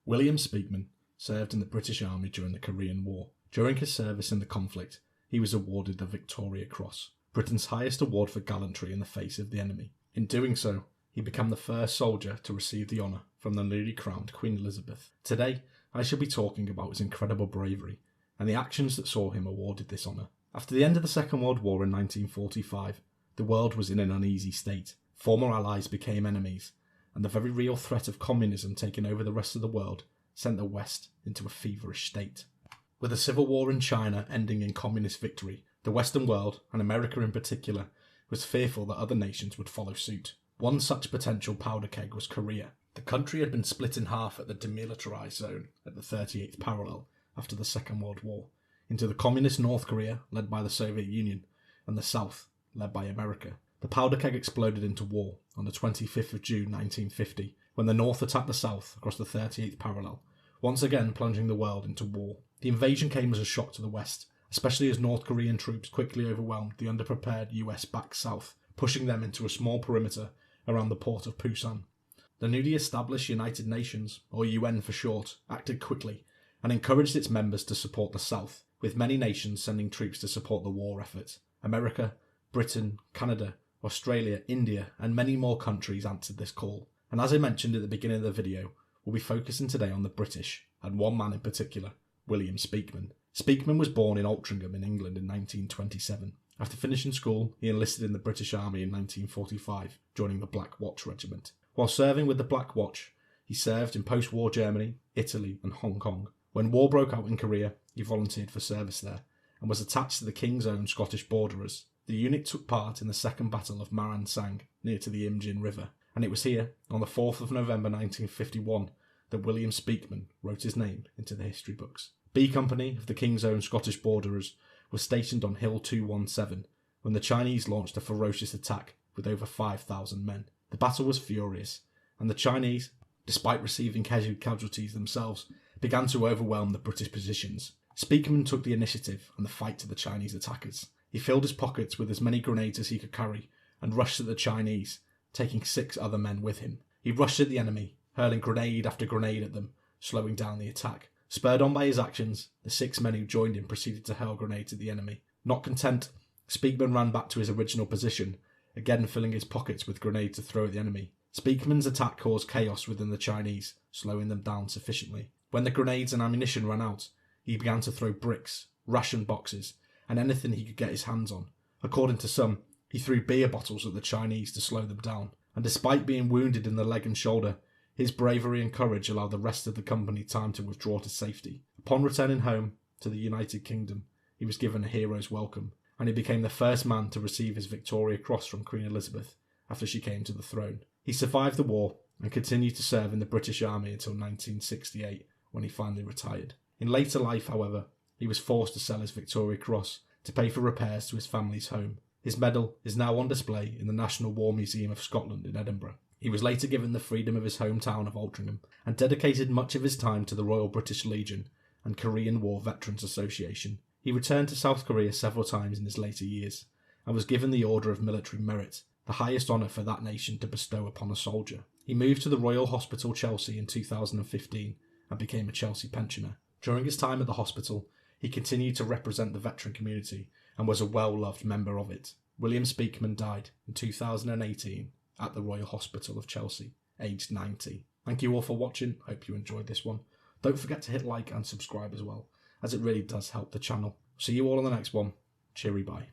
William Speakman served in the British Army during the Korean War. During his service in the conflict, he was awarded the Victoria Cross, Britain's highest award for gallantry in the face of the enemy. In doing so, he became the first soldier to receive the honour from the newly crowned Queen Elizabeth. Today, I shall be talking about his incredible bravery and the actions that saw him awarded this honour. After the end of the Second World War in 1945, the world was in an uneasy state. Former allies became enemies, and the very real threat of communism taking over the rest of the world sent the West into a feverish state. With the civil war in China ending in communist victory, the Western world, and America in particular, was fearful that other nations would follow suit. One such potential powder keg was Korea. The country had been split in half at the demilitarised zone at the 38th parallel after the Second World War, into the communist North Korea, led by the Soviet Union, and the South, led by America. The powder keg exploded into war on the 25th of June 1950, when the North attacked the South across the 38th parallel, once again plunging the world into war. The invasion came as a shock to the West, especially as North Korean troops quickly overwhelmed the underprepared US-backed South, pushing them into a small perimeter around the port of Busan. The newly established United Nations, or UN for short, acted quickly and encouraged its members to support the South, with many nations sending troops to support the war effort. America, Britain, Canada, Australia, India, and many more countries answered this call. And as I mentioned at the beginning of the video, we'll be focusing today on the British, and one man in particular, William Speakman. Speakman was born in Altrincham in England in 1927. After finishing school, he enlisted in the British Army in 1945, joining the Black Watch Regiment. While serving with the Black Watch, he served in post-war Germany, Italy, and Hong Kong. When war broke out in Korea, he volunteered for service there, and was attached to the King's Own Scottish Borderers. The unit took part in the Second Battle of Maran Sang, near to the Imjin River, and it was here, on the 4th of November 1951, that William Speakman wrote his name into the history books. B Company of the King's Own Scottish Borderers was stationed on Hill 217 when the Chinese launched a ferocious attack with over 5,000 men. The battle was furious, and the Chinese, despite receiving heavy casualties themselves, began to overwhelm the British positions. Speakman took the initiative and the fight to the Chinese attackers. He filled his pockets with as many grenades as he could carry and rushed at the Chinese, taking 6 other men with him. He rushed at the enemy, hurling grenade after grenade at them, slowing down the attack. Spurred on by his actions, the 6 men who joined him proceeded to hurl grenades at the enemy. Not content, Speakman ran back to his original position, again filling his pockets with grenades to throw at the enemy. Speakman's attack caused chaos within the Chinese, slowing them down sufficiently. When the grenades and ammunition ran out, he began to throw bricks, ration boxes, and anything he could get his hands on. According to some, he threw beer bottles at the Chinese to slow them down, and despite being wounded in the leg and shoulder, his bravery and courage allowed the rest of the company time to withdraw to safety. Upon returning home to the United Kingdom, he was given a hero's welcome, and he became the first man to receive his Victoria Cross from Queen Elizabeth after she came to the throne. He survived the war and continued to serve in the British Army until 1968, when he finally retired. In later life, however, he was forced to sell his Victoria Cross to pay for repairs to his family's home. His medal is now on display in the National War Museum of Scotland in Edinburgh. He was later given the freedom of his hometown of Altrincham and dedicated much of his time to the Royal British Legion and Korean War Veterans Association. He returned to South Korea several times in his later years and was given the Order of Military Merit, the highest honour for that nation to bestow upon a soldier. He moved to the Royal Hospital Chelsea in 2015 and became a Chelsea pensioner. During his time at the hospital, he continued to represent the veteran community and was a well-loved member of it. William Speakman died in 2018 at the Royal Hospital of Chelsea, aged 90. Thank you all for watching. Hope you enjoyed this one. Don't forget to hit like and subscribe as well, as it really does help the channel. See you all on the next one. Cheery bye.